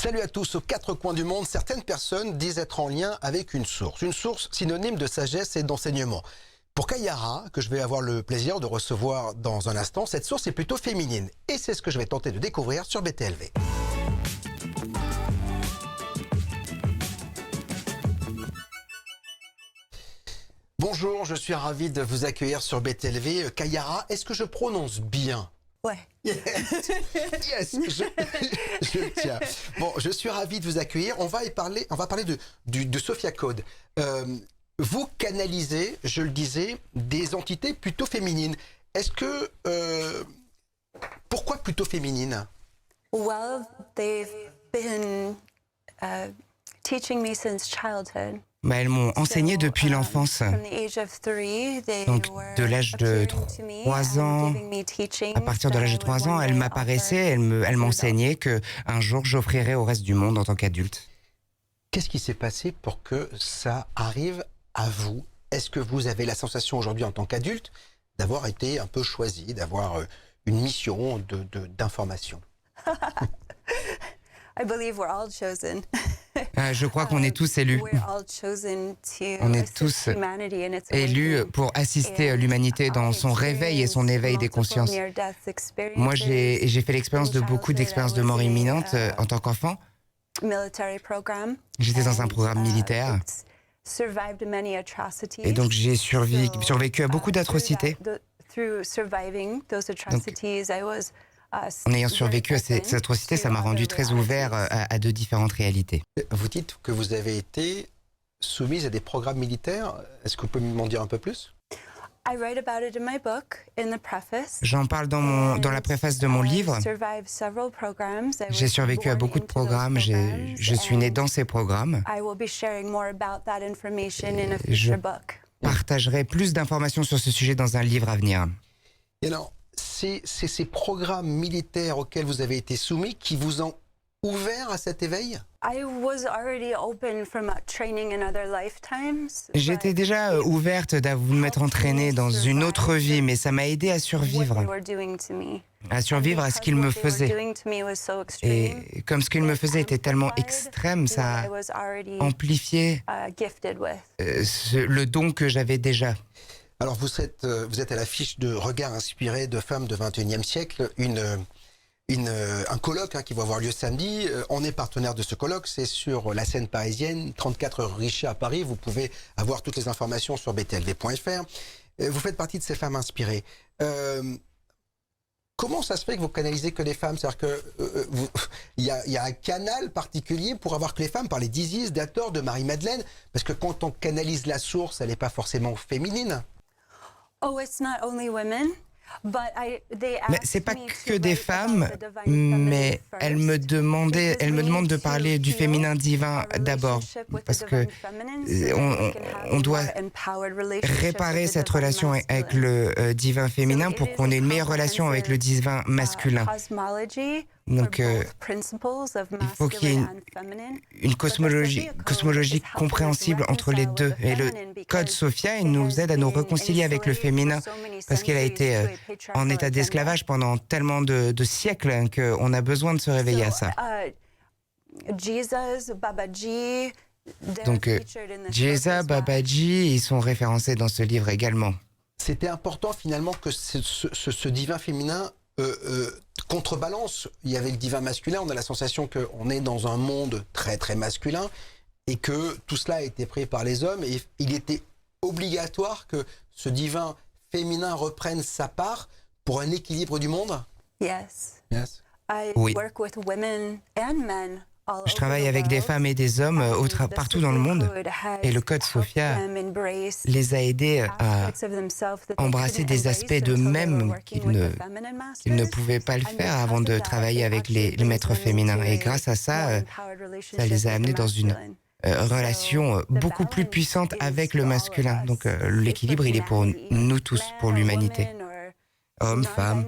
Salut à tous, aux quatre coins du monde, certaines personnes disent être en lien avec une source synonyme de sagesse et d'enseignement. Pour Kayara, que je vais avoir le plaisir de recevoir dans un instant, cette source est plutôt féminine. Et c'est ce que je vais tenter de découvrir sur BTLV. Bonjour, je suis ravi de vous accueillir sur BTLV. Kayara, est-ce que je prononce bien ? Ouais. Yes, je le tiens. Bon, je suis ravi de vous accueillir. On va parler de Sophia Code. Vous canalisez, je le disais, des entités plutôt féminines. Est-ce que... pourquoi plutôt féminines ? Well, they've been teaching me since childhood. Elles m'ont enseigné depuis l'enfance. Donc, de l'âge de 3 ans, à partir de l'âge de 3 ans, elle m'apparaissait, elle m'enseignait qu'un jour, j'offrirais au reste du monde en tant qu'adulte. Qu'est-ce qui s'est passé pour que ça arrive à vous ? Est-ce que vous avez la sensation aujourd'hui en tant qu'adulte d'avoir été un peu choisi, d'avoir une mission d'information ? I believe we're all chosen. Je crois qu'on est tous élus. On est tous élus pour assister l'humanité dans son réveil et son éveil des consciences. Moi, j'ai fait l'expérience de beaucoup d'expériences de mort imminente en tant qu'enfant. J'étais dans un programme militaire. Et donc, j'ai survécu à beaucoup d'atrocités. En ayant survécu à ces atrocités, ça m'a rendu très ouvert à de différentes réalités. Vous dites que vous avez été soumise à des programmes militaires. Est-ce que vous pouvez m'en dire un peu plus ? J'en parle dans la préface de mon livre. J'ai survécu à beaucoup de programmes. Je suis née dans ces programmes. Je partagerai plus d'informations sur ce sujet dans un livre à venir. Et alors, c'est ces programmes militaires auxquels vous avez été soumis qui vous ont ouvert à cet éveil ? J'étais déjà ouverte de m'être entraînée dans une autre vie, mais ça m'a aidé à survivre à ce qu'il me faisait. Et comme ce qu'il me faisait était tellement extrême, ça a amplifié le don que j'avais déjà. Alors vous êtes à l'affiche de Regards inspirés de femmes du XXIe siècle, un colloque qui va avoir lieu samedi. On est partenaire de ce colloque, c'est sur la scène parisienne, 34 rue Richet à Paris. Vous pouvez avoir toutes les informations sur btlv.fr. Vous faites partie de ces femmes inspirées. Comment ça se fait que vous canalisez que les femmes ? C'est-à-dire qu'il y a un canal particulier pour avoir que les femmes, par les d'Isis, d'Hathor, de Marie-Madeleine, parce que quand on canalise la source, elle n'est pas forcément féminine. Mais c'est pas que des femmes, mais elles me demandent de parler du féminin divin d'abord, parce que on doit réparer cette relation avec le divin féminin pour qu'on ait une meilleure relation avec le divin masculin. Donc, il faut qu'il y ait une cosmologie compréhensible entre les deux. Et le code Sophia, il nous aide à nous réconcilier avec le féminin, parce qu'elle a été en état d'esclavage pendant tellement de siècles qu'on a besoin de se réveiller à ça. Donc, Jesus, Babaji, ils sont référencés dans ce livre également. C'était important finalement que ce divin féminin contrebalance. Il y avait le divin masculin, on a la sensation qu'on est dans un monde très très masculin et que tout cela a été pris par les hommes et il était obligatoire que ce divin féminin reprenne sa part pour un équilibre du monde. Oui. Je travaille avec des femmes et des hommes partout dans le monde et le code Sophia les a aidés à embrasser des aspects d'eux-mêmes qu'ils ne pouvaient pas le faire avant de travailler avec les maîtres féminins. Et grâce à ça, ça les a amenés dans une relation beaucoup plus puissante avec le masculin. Donc l'équilibre, il est pour nous tous, pour l'humanité. Hommes, femmes,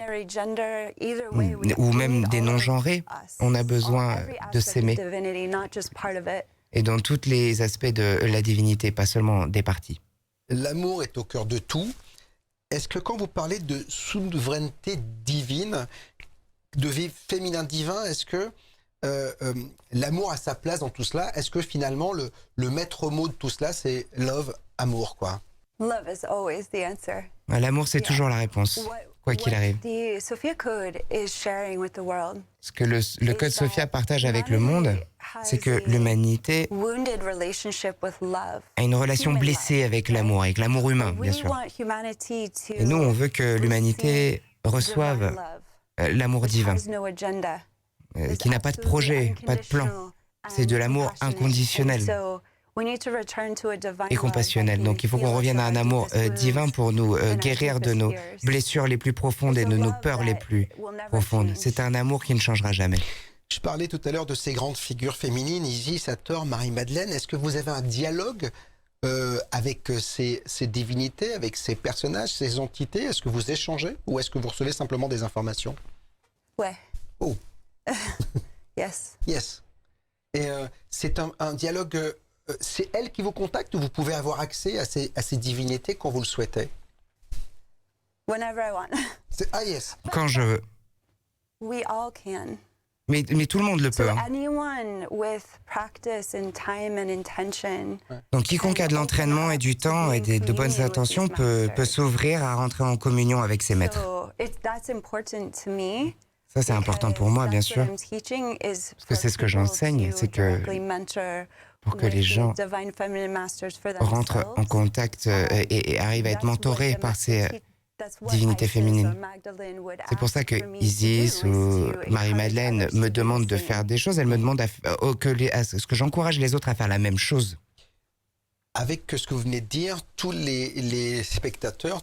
ou même des non-genrés, on a besoin de s'aimer. Et dans tous les aspects de la divinité, pas seulement des parties. L'amour est au cœur de tout. Est-ce que quand vous parlez de souveraineté divine, de féminin divin, est-ce que l'amour a sa place dans tout cela? Est-ce que finalement, le maître mot de tout cela, c'est love, amour, quoi? Love is always the answer. L'amour, c'est toujours la réponse, quoi qu'il arrive. The Sophia Code is sharing with the world. Ce que le Code Sophia partage avec le monde, c'est que l'humanité a une relation blessée avec l'amour humain, bien sûr. Et nous, on veut que l'humanité reçoive l'amour divin, qui n'a pas de projet, pas de plan. C'est de l'amour inconditionnel et compassionnel. Donc il faut qu'on revienne à un amour divin pour nous guérir de nos blessures les plus profondes et de nos peurs les plus profondes. C'est un amour qui ne changera jamais. Je parlais tout à l'heure de ces grandes figures féminines, Isis, Hathor, Marie-Madeleine. Est-ce que vous avez un dialogue avec ces divinités, avec ces personnages, ces entités? Est-ce que vous échangez ou est-ce que vous recevez simplement des informations? Ouais. Oh. Yes. Yes. Et c'est un dialogue... c'est elle qui vous contacte ou vous pouvez avoir accès à ces divinités quand vous le souhaitez? Whenever I want. Ah yes. Quand je veux. We all can. Mais tout le monde le peut. Donc quiconque a de l'entraînement et du temps et de bonnes intentions peut s'ouvrir à rentrer en communion avec ses maîtres. Ça, c'est important pour moi, bien sûr. Parce que c'est ce que j'enseigne, c'est que pour que les gens rentrent en contact et arrivent à être mentorés par ces divinités féminines. C'est pour ça que Isis ou Marie-Madeleine me demandent de faire des choses. Elle me demande ce que j'encourage les autres à faire la même chose. Avec ce que vous venez de dire, tous les spectateurs,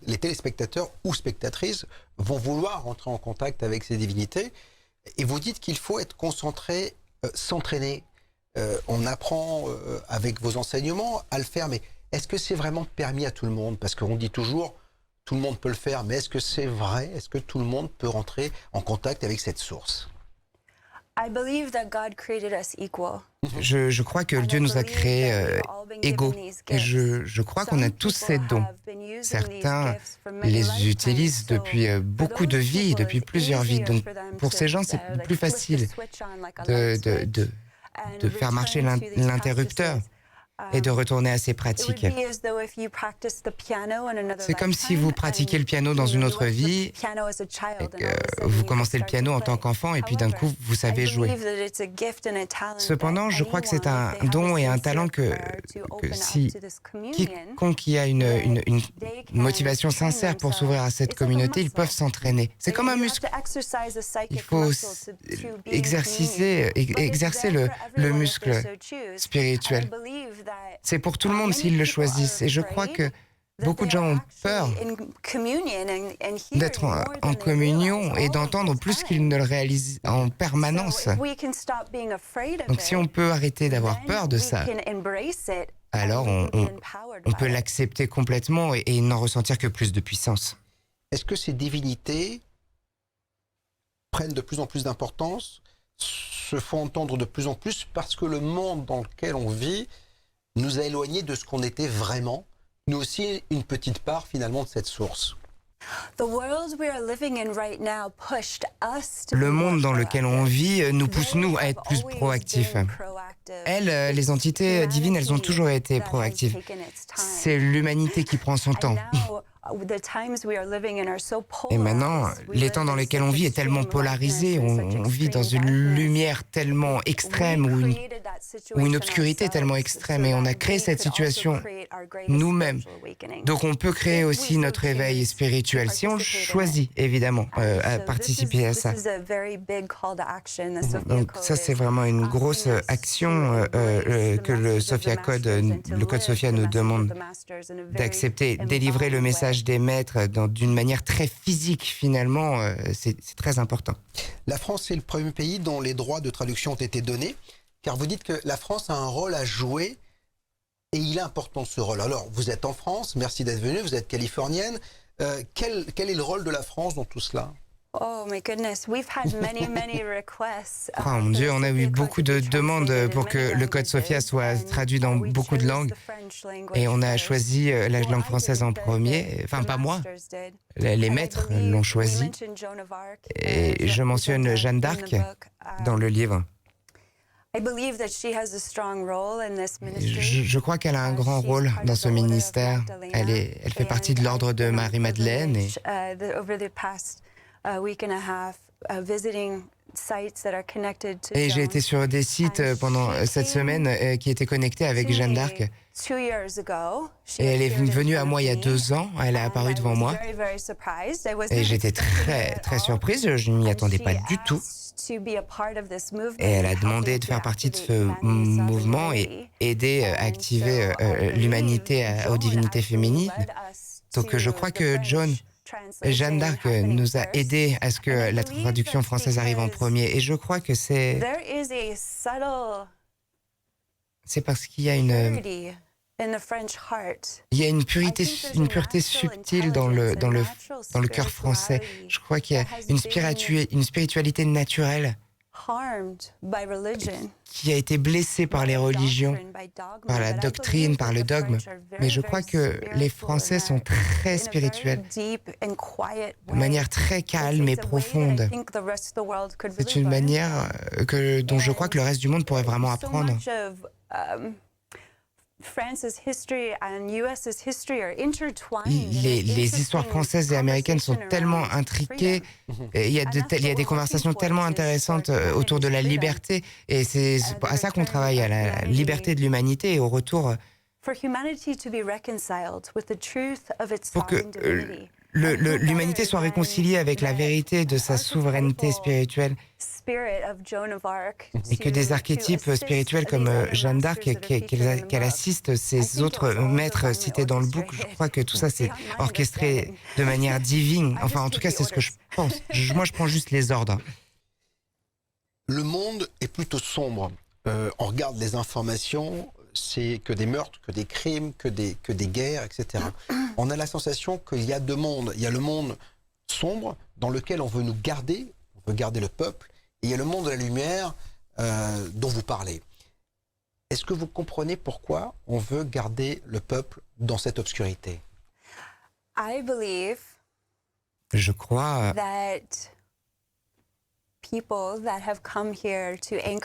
les téléspectateurs ou spectatrices vont vouloir rentrer en contact avec ces divinités. Et vous dites qu'il faut être concentré, s'entraîner. On apprend avec vos enseignements à le faire, mais est-ce que c'est vraiment permis à tout le monde? Parce qu'on dit toujours, tout le monde peut le faire, mais est-ce que c'est vrai? Est-ce que tout le monde peut rentrer en contact avec cette source? Je crois que Dieu nous a créés égaux. Et je crois qu'on a tous ces dons. Certains les utilisent depuis beaucoup de vies, depuis plusieurs vies. Donc pour ces gens, c'est plus facile de faire marcher l'interrupteur et de retourner à ses pratiques. C'est comme si vous pratiquiez le piano dans une autre vie, vous commencez le piano en tant qu'enfant et puis d'un coup vous savez jouer. Cependant, je crois que c'est un don et un talent que si quiconque y a une motivation sincère pour s'ouvrir à cette communauté, ils peuvent s'entraîner. C'est comme un muscle. Il faut exercer le muscle spirituel. C'est pour tout le monde s'ils le choisissent. Et je crois que beaucoup de gens ont peur d'être en communion et d'entendre plus qu'ils ne le réalisent en permanence. Donc si on peut arrêter d'avoir peur de ça, alors on peut l'accepter complètement et n'en ressentir que plus de puissance. Est-ce que ces divinités prennent de plus en plus d'importance, se font entendre de plus en plus parce que le monde dans lequel on vit nous a éloignés de ce qu'on était vraiment, nous aussi une petite part finalement de cette source? Le monde dans lequel on vit nous pousse, nous, à être plus proactifs. Elles, les entités divines, elles ont toujours été proactives. C'est l'humanité qui prend son temps. Et maintenant, les temps dans lesquels on vit est tellement polarisé, on vit dans une lumière tellement extrême ou une obscurité tellement extrême, et on a créé cette situation nous-mêmes. Donc on peut créer aussi notre éveil spirituel, si on le choisit, évidemment, à participer à ça. Donc ça, c'est vraiment une grosse action que le Sophia Code, le Code Sophia nous demande d'accepter, délivrer le message des maîtres d'une manière très physique, finalement, c'est très important. La France est le premier pays dont les droits de traduction ont été donnés, car vous dites que la France a un rôle à jouer et il est important ce rôle. Alors, vous êtes en France, merci d'être venue, vous êtes californienne. Quel est le rôle de la France dans tout cela? Oh my goodness, we've had many requests. Oh mon Dieu, on a eu beaucoup de demandes pour que le Code Sophia soit traduit dans beaucoup de langues. Et on a choisi la langue française en premier. Enfin, pas moi. Les maîtres l'ont choisi. Et je mentionne Jeanne d'Arc dans le livre. Je crois qu'elle a un grand rôle dans ce ministère. Elle fait partie de l'ordre de Marie-Madeleine. Et j'ai été sur des sites pendant cette semaine qui étaient connectés avec Jeanne d'Arc. Et elle est venue à moi il y a 2 ans, elle est apparue devant moi. Et j'étais très surprise, je ne m'y attendais pas du tout. Et elle a demandé de faire partie de ce mouvement et aider à activer l'humanité aux divinités féminines. Donc je crois que Jeanne d'Arc nous a aidés à ce que la traduction française arrive en premier. Et je crois que c'est parce qu'il y a une pureté subtile dans le cœur français. Je crois qu'il y a une spiritualité naturelle qui a été blessée par les religions, par la doctrine, par le dogme. Mais je crois que les Français sont très spirituels, de manière très calme et profonde. C'est une manière dont je crois que le reste du monde pourrait vraiment apprendre. Les histoires françaises et américaines sont tellement intriquées. Il y a des conversations tellement intéressantes autour de la liberté. Et c'est à ça qu'on travaille, à la liberté de l'humanité et au retour. Pour que l'humanité soit réconciliée avec la vérité de sa souveraineté spirituelle. Et que des archétypes spirituels comme Jeanne d'Arc, qu'elle assiste ces autres maîtres cités dans le bouc, je crois que tout ça c'est orchestré de manière divine. Enfin, en tout cas, c'est ce que je pense. Moi, je prends juste les ordres. Le monde est plutôt sombre. On regarde les informations, c'est que des meurtres, que des crimes, que des guerres, etc. On a la sensation qu'il y a 2 mondes. Il y a le monde sombre dans lequel on veut nous garder, on veut garder le peuple, et il y a le monde de la lumière dont vous parlez. Est-ce que vous comprenez pourquoi on veut garder le peuple dans cette obscurité? Je crois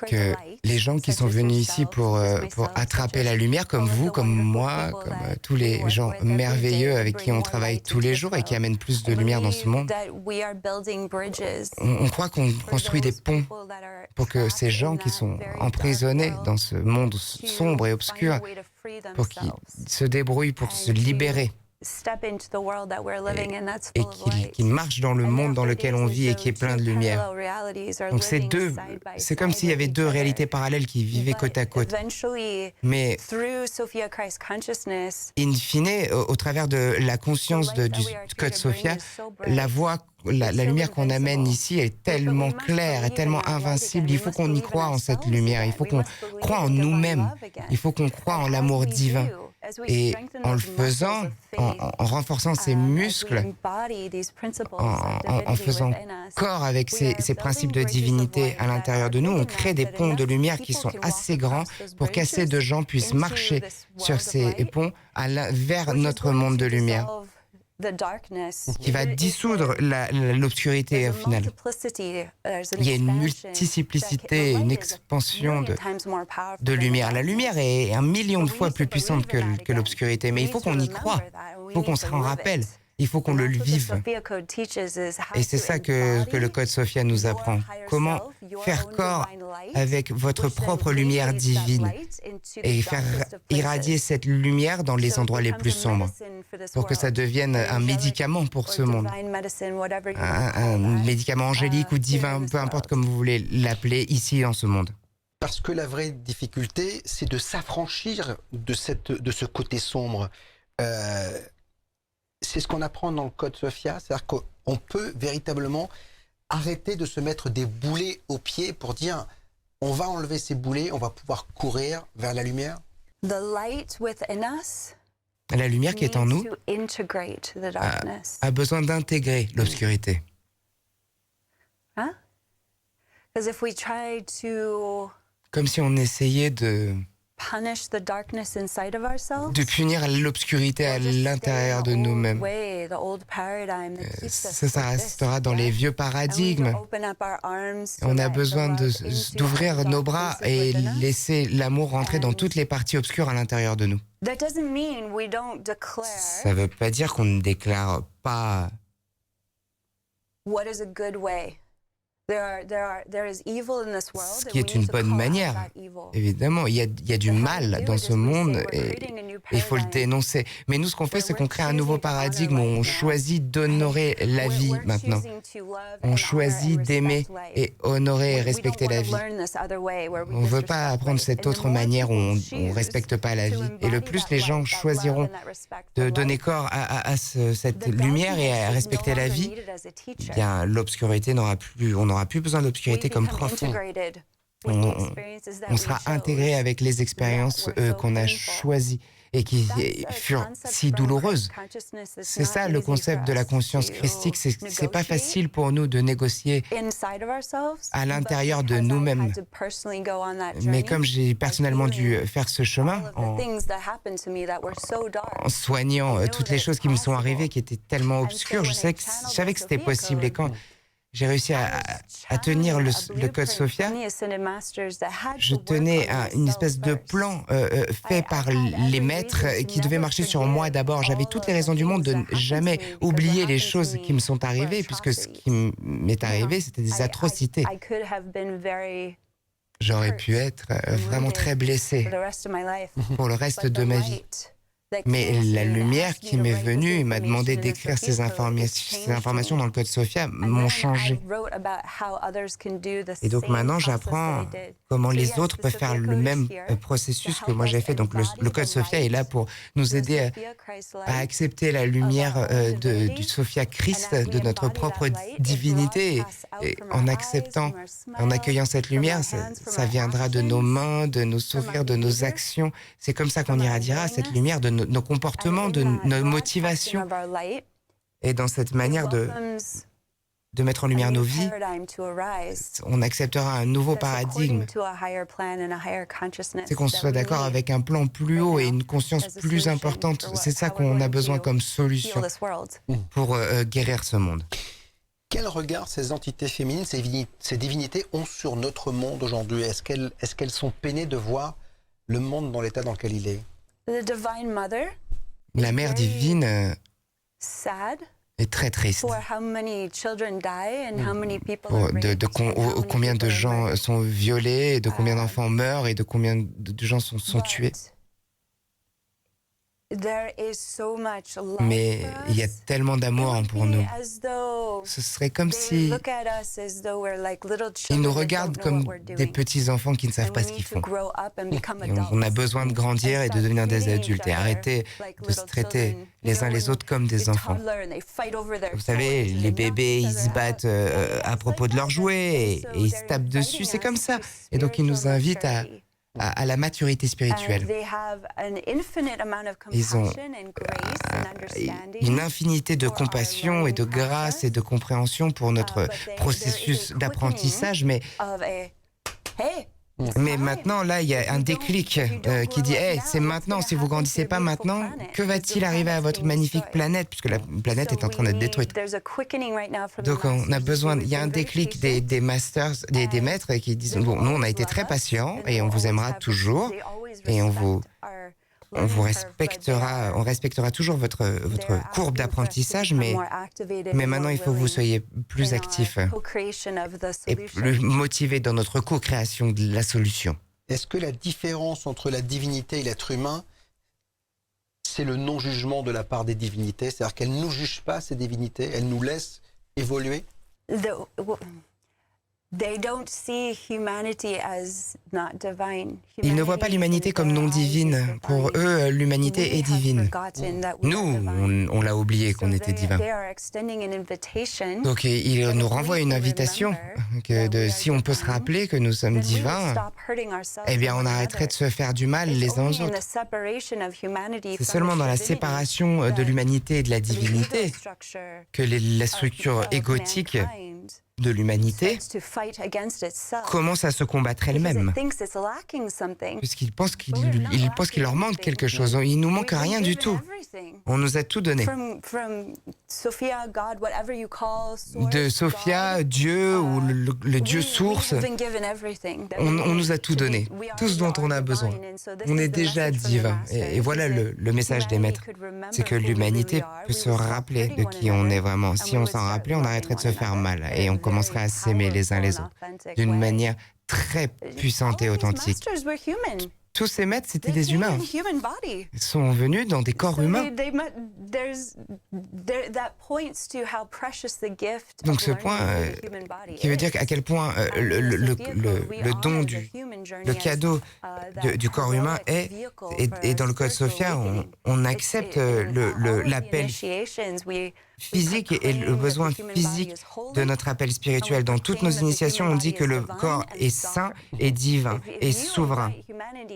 que les gens qui sont venus ici pour attraper la lumière, comme vous, comme moi, comme tous les gens merveilleux avec qui on travaille tous les jours et qui amènent plus de lumière dans ce monde, on croit qu'on construit des ponts pour que ces gens qui sont emprisonnés dans ce monde sombre et obscur, pour qu'ils se débrouillent pour se libérer. Et qu'il marche dans le monde dans lequel on vit et qui est plein de lumière. Donc c'est comme s'il y avait 2 réalités parallèles qui vivaient côte à côte. Mais in fine, au travers de la conscience du Code Sophia, la lumière qu'on amène ici est tellement claire et tellement invincible. Il faut qu'on y croie en cette lumière. Il faut qu'on croie en nous-mêmes. Il faut qu'on croie en l'amour divin. Et en le faisant, en renforçant ses muscles, en faisant corps avec ces principes de divinité à l'intérieur de nous, on crée des ponts de lumière qui sont assez grands pour qu'assez de gens puissent marcher sur ces ponts vers notre monde de lumière, qui va dissoudre l'obscurité au final. Il y a une multiplicité, une expansion de lumière. La lumière est 1 million de fois plus puissante que l'obscurité, mais il faut qu'on y croie, il faut qu'on se en rappelle. Il faut qu'on le vive. Et c'est ça que le Code Sophia nous apprend. Comment faire corps avec votre propre lumière divine et faire irradier cette lumière dans les endroits les plus sombres pour que ça devienne un médicament pour ce monde. Un médicament angélique ou divin, peu importe comme vous voulez l'appeler ici dans ce monde. Parce que la vraie difficulté, c'est de s'affranchir de ce côté sombre. C'est ce qu'on apprend dans le Code Sophia, c'est-à-dire qu'on peut véritablement arrêter de se mettre des boulets aux pieds pour dire on va enlever ces boulets, on va pouvoir courir vers la lumière. La lumière qui est en nous a besoin d'intégrer l'obscurité. Comme si on essayait de punir l'obscurité à l'intérieur de nous-mêmes. Ça restera dans les vieux paradigmes. On a besoin d'ouvrir nos bras et laisser l'amour rentrer dans toutes les parties obscures à l'intérieur de nous. Ça ne veut pas dire qu'on ne déclare pas ce qui est une bonne manière. Évidemment, il y a du mal dans ce monde et il faut le dénoncer. Mais nous, ce qu'on fait, c'est qu'on crée un nouveau paradigme où on choisit d'honorer la vie maintenant. On choisit d'aimer et honorer et respecter la vie. On ne veut pas apprendre cette autre manière où on ne respecte pas la vie. Et le plus les gens choisiront de donner corps à cette lumière et à respecter la vie, eh bien, l'obscurité n'aura plus, on n'aura plus besoin d'obscurité comme prof. On sera intégré avec les expériences qu'on a choisies et qui furent si douloureuses. C'est ça le concept de la conscience christique. C'est pas facile pour nous de négocier à l'intérieur de nous-mêmes. Mais comme j'ai personnellement dû faire ce chemin en soignant toutes les choses qui me sont arrivées qui étaient tellement obscures, je savais que c'était possible. Et quand j'ai réussi à tenir le Code Sophia, je tenais une espèce de plan fait par les maîtres qui devait marcher sur moi d'abord. J'avais toutes les raisons du monde de ne jamais oublier les choses qui me sont arrivées, puisque ce qui m'est arrivé, c'était des atrocités. J'aurais pu être vraiment très blessée pour le reste de ma vie. Mais la lumière qui m'est venue et m'a demandé d'écrire ces informations dans le Code Sophia m'ont changé. Et donc maintenant, j'apprends comment les autres peuvent faire le même processus que moi j'ai fait. Donc le Code Sophia est là pour nous aider à accepter la lumière du Sophia Christ, de notre propre divinité. Et en acceptant, en accueillant cette lumière, ça viendra de nos mains, de nos sourires, de nos actions. C'est comme ça qu'on irradiera cette lumière de nos comportements, de nos motivations. Et dans cette manière de mettre en lumière nos vies, on acceptera un nouveau paradigme. C'est qu'on soit d'accord avec un plan plus haut et une conscience plus importante. C'est ça qu'on a besoin comme solution pour guérir ce monde. Quel regard ces entités féminines, ces divinités ont sur notre monde aujourd'hui? Est-ce qu'elles sont peinées de voir le monde dans l'état dans lequel il est? La mère divine est très triste. Combien de gens sont violés, de combien d'enfants meurent et de combien de gens sont tués. Mais il y a tellement d'amour pour nous. Ce serait comme si ils nous regardent comme des petits enfants qui ne savent pas ce qu'ils font. Et on a besoin de grandir et de devenir des adultes et arrêter de se traiter les uns les autres comme des enfants. Vous savez, les bébés, ils se battent à propos de leurs jouets et ils se tapent dessus. C'est comme ça. Et donc, ils nous invitent à la maturité spirituelle. Ils ont une infinité de compassion et de grâce et de compréhension pour notre processus d'apprentissage, mais maintenant, là, il y a un déclic qui dit « c'est maintenant, si vous ne grandissez pas maintenant, que va-t-il arriver à votre magnifique planète ?» puisque la planète est en train d'être détruite. Donc, on a besoin, il y a un déclic des masters, des maîtres qui disent « Bon, nous, on a été très patients et on vous aimera toujours et on respectera toujours votre courbe d'apprentissage, mais maintenant, il faut que vous soyez plus actifs et plus motivés dans notre co-création de la solution. Est-ce que la différence entre la divinité et l'être humain, c'est le non-jugement de la part des divinités? C'est-à-dire qu'elles ne nous jugent pas, ces divinités, elles nous laissent évoluer? Ils ne voient pas l'humanité comme non divine. Pour eux, l'humanité est divine. Nous, on l'a oublié qu'on était divin. Donc, ils nous renvoient une invitation si on peut se rappeler que nous sommes divins, eh bien on arrêterait de se faire du mal les uns aux autres. C'est seulement dans la séparation de l'humanité et de la divinité que la structure égotique de l'humanité commence à se combattre elle-même. Puisqu'il pense qu'il leur manque quelque chose. Il nous manque rien du tout. On nous a tout donné. De Sophia, Dieu ou le Dieu source, on nous a tout donné. Tout ce dont on a besoin. On est déjà divin. Et voilà le message des maîtres. C'est que l'humanité peut se rappeler de qui on est vraiment. Si on s'en rappelait, on arrêterait de se faire mal. Et on commencerait à s'aimer les uns les autres d'une manière très puissante et authentique. Tous ces maîtres, c'était des humains. Ils sont venus dans des corps humains. Donc ce point qui veut dire à quel point le don le cadeau du corps humain est dans le Code Sophia, on accepte l'appel physique et le besoin physique de notre appel spirituel. Dans toutes nos initiations, on dit que le corps est saint et divin et souverain.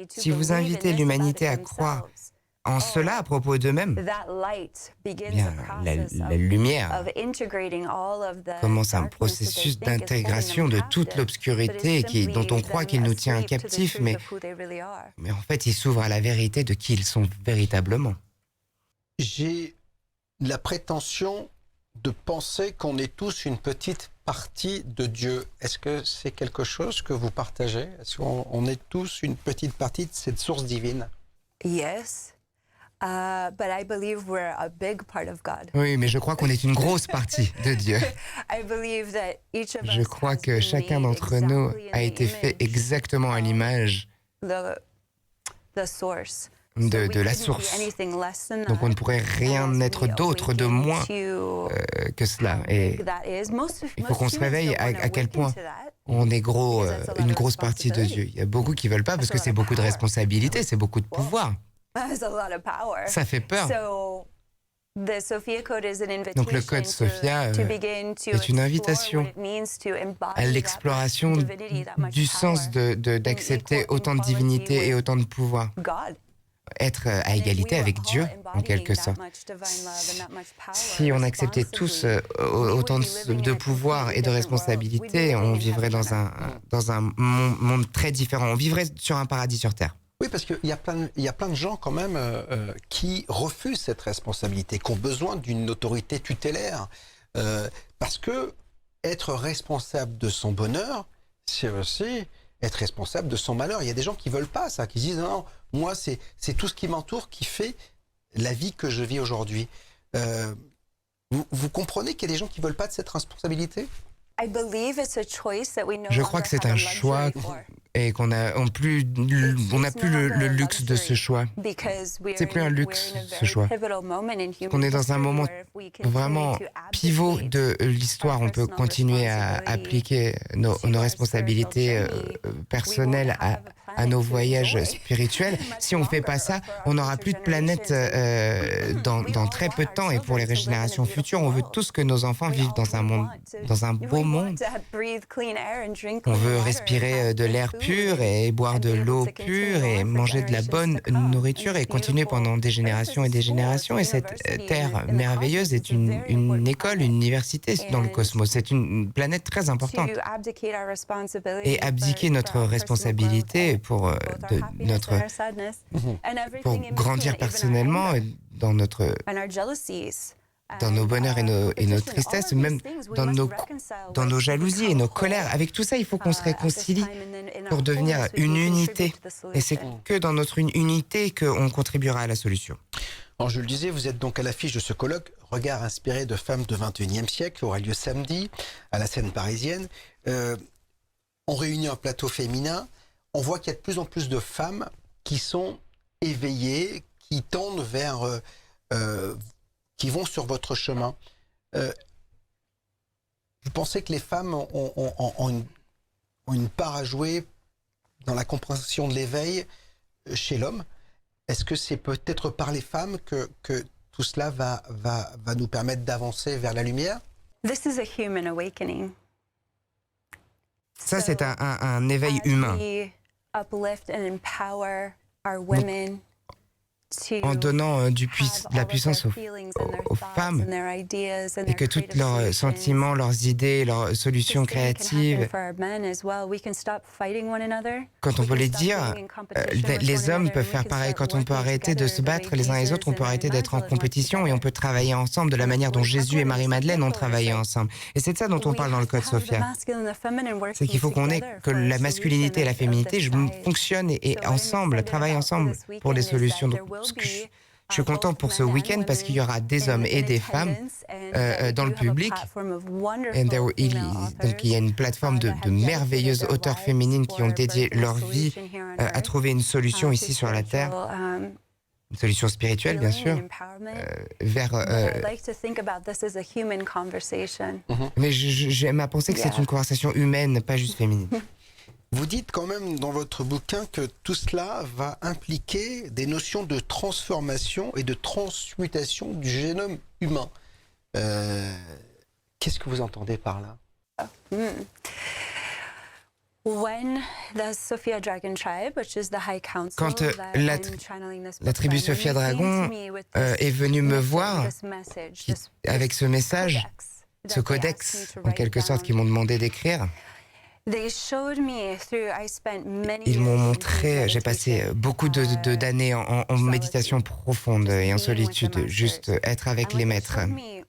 Si vous invitez l'humanité à croire en cela à propos d'eux-mêmes, bien, la lumière commence un processus d'intégration de toute l'obscurité dont on croit qu'il nous tient captifs, mais en fait, il s'ouvre à la vérité de qui ils sont véritablement. J'ai la prétention de penser qu'on est tous une petite partie de Dieu. Est-ce que c'est quelque chose que vous partagez? Est-ce qu'on est tous une petite partie de cette source divine? Yes. But I believe we're a big part of God. Oui, mais je crois qu'on est une grosse partie de Dieu. Je crois que chacun d'entre nous a été fait exactement à l'image de la source. Donc on ne pourrait rien être d'autre, de moins que cela. Et il faut qu'on se réveille à quel point on est une grosse partie de Dieu. Il y a beaucoup qui ne veulent pas parce que c'est beaucoup de responsabilités, c'est beaucoup de pouvoir. Ça fait peur. Donc le Code Sophia est une invitation à l'exploration du sens d'accepter autant de divinité et autant de pouvoir. Être à égalité avec Dieu, en quelque sorte. Si on acceptait tous autant de pouvoir et de responsabilité, on vivrait dans un monde très différent. On vivrait sur un paradis sur Terre. Oui, parce qu'il y a plein de gens quand même qui refusent cette responsabilité, qui ont besoin d'une autorité tutélaire. Parce que être responsable de son bonheur, c'est aussi être responsable de son malheur. Il y a des gens qui ne veulent pas ça, qui se disent non, moi c'est tout ce qui m'entoure qui fait la vie que je vis aujourd'hui. Vous comprenez qu'il y a des gens qui ne veulent pas de cette responsabilité? Je crois que c'est un choix et qu'on n'a plus le luxe de ce choix. C'est plus un luxe, ce choix. On est dans un moment vraiment pivot de l'histoire. On peut continuer à appliquer nos responsabilités personnelles à nos voyages spirituels. Si on ne fait pas ça, on n'aura plus de planète dans très peu de temps. Et pour les générations futures, on veut tous que nos enfants vivent dans un beau monde. On veut respirer de l'air pur et boire de l'eau pure et manger de la bonne nourriture et continuer pendant des générations et des générations. Et cette terre merveilleuse est une école, une université dans le cosmos. C'est une planète très importante. Et abdiquer notre responsabilité pour grandir personnellement dans nos bonheurs et nos tristesses, même dans nos jalousies et nos colères. Avec tout ça, il faut qu'on se réconcilie pour devenir une unité. Et c'est que dans notre unité qu'on contribuera à la solution. Alors, je le disais, vous êtes donc à l'affiche de ce colloque « Regard inspiré de femmes du XXIe siècle » qui aura lieu samedi à la Seine parisienne. On réunit un plateau féminin. On voit qu'il y a de plus en plus de femmes qui sont éveillées, qui tendent vers... qui vont sur votre chemin. Vous pensez que les femmes ont une part à jouer dans la compréhension de l'éveil chez l'homme? Est-ce que c'est peut-être par les femmes que tout cela va nous permettre d'avancer vers la lumière? This is a human awakening. Ça, c'est un éveil humain. En donnant de la puissance aux femmes et que tous leurs sentiments, leurs idées, leurs solutions créatives, quand on peut les dire, les hommes peuvent faire pareil. Quand on peut arrêter de se battre les uns les autres, on peut arrêter d'être en compétition et on peut travailler ensemble de la manière dont Jésus et Marie-Madeleine ont travaillé ensemble. Et c'est de ça dont on parle dans le Code Sophia. C'est qu'il faut que la masculinité et la féminité fonctionnent et ensemble, travaillent ensemble pour des solutions. Donc, je suis content pour ce week-end parce qu'il y aura des hommes et des femmes dans le public. Donc il y a une plateforme de merveilleuses auteurs féminines qui ont dédié leur vie à trouver une solution ici sur la Terre. Une solution spirituelle, bien sûr, mais j'aime à penser que c'est une conversation humaine, pas juste féminine. Vous dites quand même dans votre bouquin que tout cela va impliquer des notions de transformation et de transmutation du génome humain. Qu'est-ce que vous entendez par là? Quand la tribu Sophia Dragon est venue me voir avec ce message, ce codex, en quelque sorte, qu'ils m'ont demandé d'écrire, ils m'ont montré, j'ai passé beaucoup d'années en méditation profonde et en solitude, juste être avec les maîtres.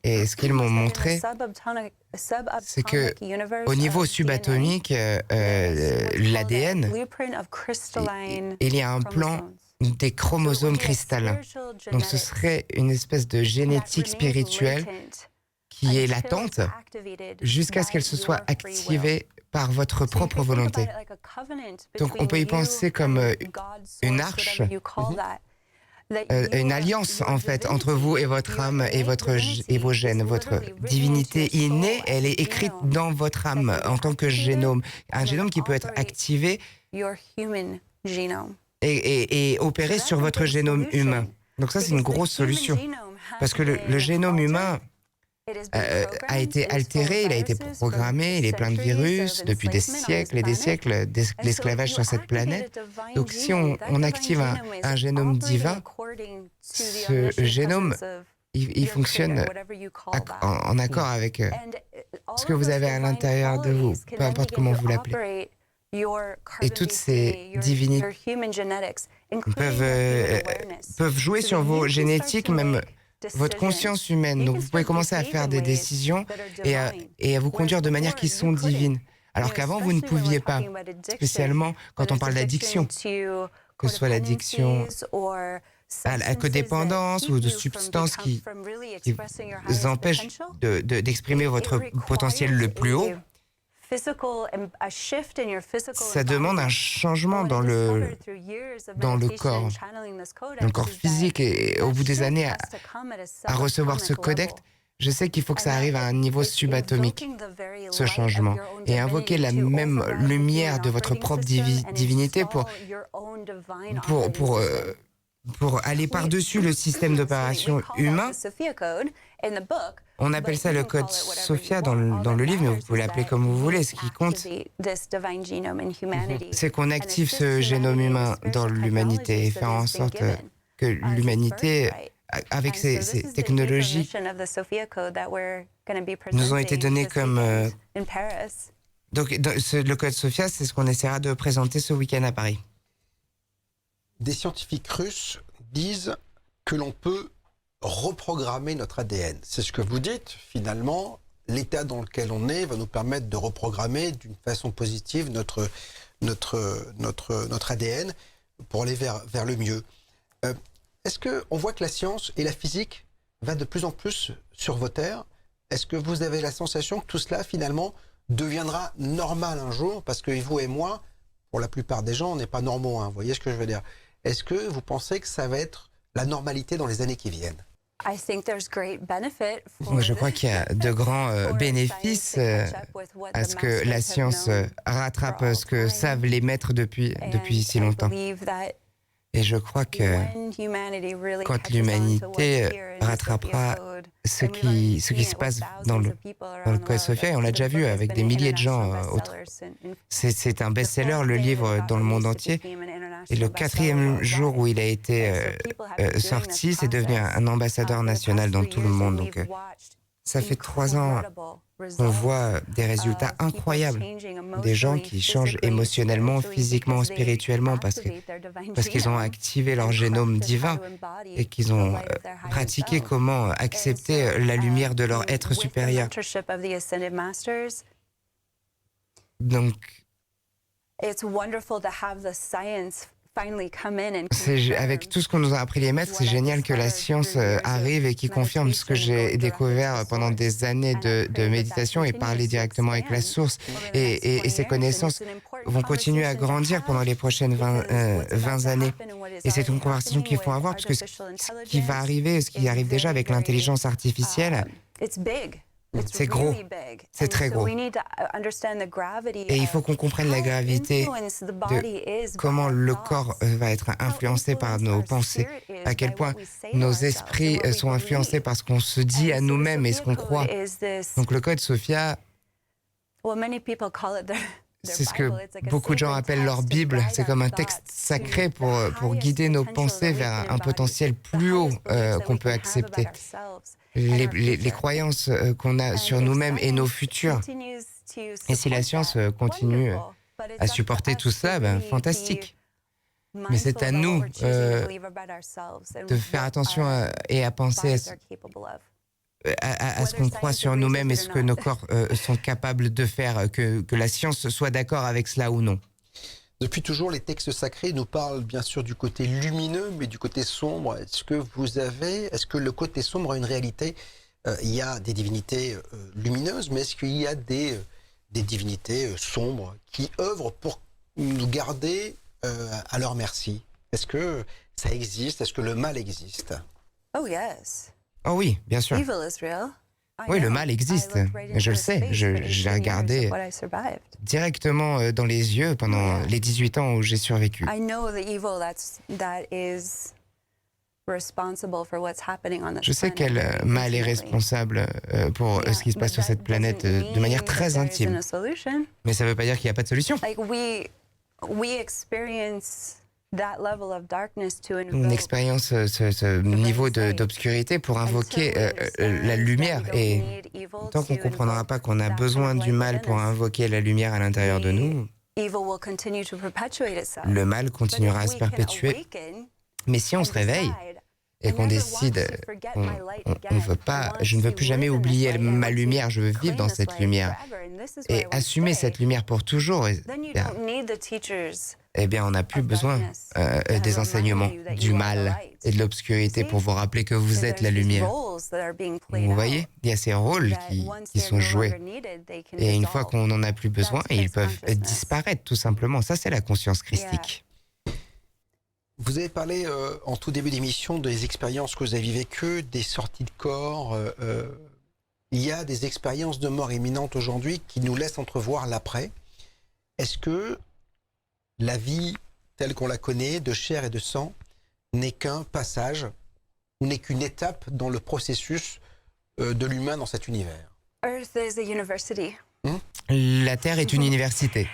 Et ce qu'ils m'ont montré, c'est que au niveau subatomique, l'ADN, il y a un plan des chromosomes cristallins. Donc ce serait une espèce de génétique spirituelle qui est latente jusqu'à ce qu'elle se soit activée par votre propre volonté. Donc on peut y penser comme une arche, une alliance en fait entre vous et votre âme et vos gènes. Votre divinité innée, elle est écrite dans votre âme en tant que génome. Un génome qui peut être activé et opéré sur votre génome humain. Donc ça c'est une grosse solution. Parce que le génome humain a été altéré, il a été programmé, il est plein de virus depuis des siècles et des siècles d'esclavage sur cette planète. Donc si on active un génome divin, ce génome, il fonctionne en accord avec ce que vous avez à l'intérieur de vous, peu importe comment vous l'appelez. Et toutes ces divinités peuvent jouer sur vos génétiques, même votre conscience humaine. Donc vous pouvez commencer à faire des décisions et à vous conduire de manière qui sont divines. Alors qu'avant, vous ne pouviez pas, spécialement quand on parle d'addiction, que ce soit l'addiction à la codépendance ou de substances qui vous empêchent d'exprimer votre potentiel le plus haut. Ça demande un changement dans le corps, dans le corps physique. Et au bout des années, à recevoir ce codex, je sais qu'il faut que ça arrive à un niveau subatomique, ce changement, et invoquer la même lumière de votre propre divinité pour aller par-dessus le système d'opération humain. On appelle ça le code Sophia dans le livre, mais vous pouvez l'appeler comme vous voulez. Ce qui compte, c'est qu'on active ce génome humain dans l'humanité et faire en sorte que l'humanité, avec ces technologies, nous ont été données comme... Donc le code Sophia, c'est ce qu'on essaiera de présenter ce week-end à Paris. Des scientifiques russes disent que l'on peut reprogrammer notre ADN. C'est ce que vous dites. Finalement, l'état dans lequel on est va nous permettre de reprogrammer d'une façon positive notre ADN pour aller vers le mieux. Est-ce qu'on voit que la science et la physique va de plus en plus sur vos terres? Est-ce que vous avez la sensation que tout cela, finalement, deviendra normal un jour? Parce que vous et moi, pour la plupart des gens, on n'est pas normaux. Vous voyez ce que je veux dire? Est-ce que vous pensez que ça va être la normalité dans les années qui viennent? Je crois qu'il y a de grands bénéfices à ce que la science rattrape ce que savent les maîtres depuis si longtemps. Et je crois que quand l'humanité rattrapera ce qui se passe dans le Code Sophia, et on l'a déjà vu avec des milliers de gens autres. C'est un best-seller, le livre, dans le monde entier. Et le 4e jour où il a été sorti, c'est devenu un ambassadeur national dans tout le monde. Donc, ça fait 3 ans qu'on voit des résultats incroyables. Des gens qui changent émotionnellement, physiquement, spirituellement parce qu'ils ont activé leur génome divin et qu'ils ont pratiqué comment accepter la lumière de leur être supérieur. Donc, avec tout ce qu'on nous a appris les maîtres, c'est génial que la science arrive et qui confirme ce que j'ai découvert pendant des années de méditation et parler directement avec la source. Et ces connaissances vont continuer à grandir pendant les prochaines 20 années. Et c'est une conversation qu'il faut avoir parce que ce qui va arriver, ce qui arrive déjà avec l'intelligence artificielle, c'est gros, c'est très gros. Et il faut qu'on comprenne la gravité de comment le corps va être influencé par nos pensées, à quel point nos esprits sont influencés par ce qu'on se dit à nous-mêmes et ce qu'on croit. Donc le Code Sophia, c'est ce que beaucoup de gens appellent leur Bible. C'est comme un texte sacré pour guider nos pensées vers un potentiel plus haut qu'on peut accepter. Les croyances qu'on a sur nous-mêmes et nos futurs. Et si la science continue à supporter tout ça, fantastique. Mais c'est à nous de faire attention et à penser à ce qu'on croit sur nous-mêmes et ce que nos corps sont capables de faire, que la science soit d'accord avec cela ou non. Depuis toujours, les textes sacrés nous parlent bien sûr du côté lumineux, mais du côté sombre. Est-ce que le côté sombre a une réalité? Il y a des divinités lumineuses, mais est-ce qu'il y a des divinités sombres qui œuvrent pour nous garder à leur merci? Est-ce que ça existe? Est-ce que le mal existe? Oh yes. Oh oui, bien sûr. Evil is real. Oui, le mal existe, je le sais, je l'ai regardé directement dans les yeux pendant les 18 ans où j'ai survécu. Je sais quel mal est responsable pour ce qui se passe sur cette planète de manière très intime. Mais ça ne veut pas dire qu'il n'y a pas de solution. On expérience ce niveau d'obscurité pour invoquer la lumière. Et tant qu'on ne comprendra pas qu'on a besoin du mal pour invoquer la lumière à l'intérieur de nous, le mal continuera à se perpétuer. Mais si on se réveille et qu'on décide, on veut pas, je ne veux plus jamais oublier ma lumière, je veux vivre dans cette lumière et assumer cette lumière pour toujours. Eh bien, on n'a plus besoin des enseignements du mal et de l'obscurité pour vous rappeler que vous êtes la lumière. Vous voyez, il y a ces rôles qui sont joués. Et une fois qu'on n'en a plus besoin, ils peuvent disparaître tout simplement. Ça, c'est la conscience christique. Vous avez parlé en tout début d'émission des expériences que vous avez vécues, des sorties de corps. Il y a des expériences de mort imminente aujourd'hui qui nous laissent entrevoir l'après. Est-ce que la vie telle qu'on la connaît, de chair et de sang, n'est qu'un passage ou n'est qu'une étape dans le processus de l'humain dans cet univers? La Terre est une université.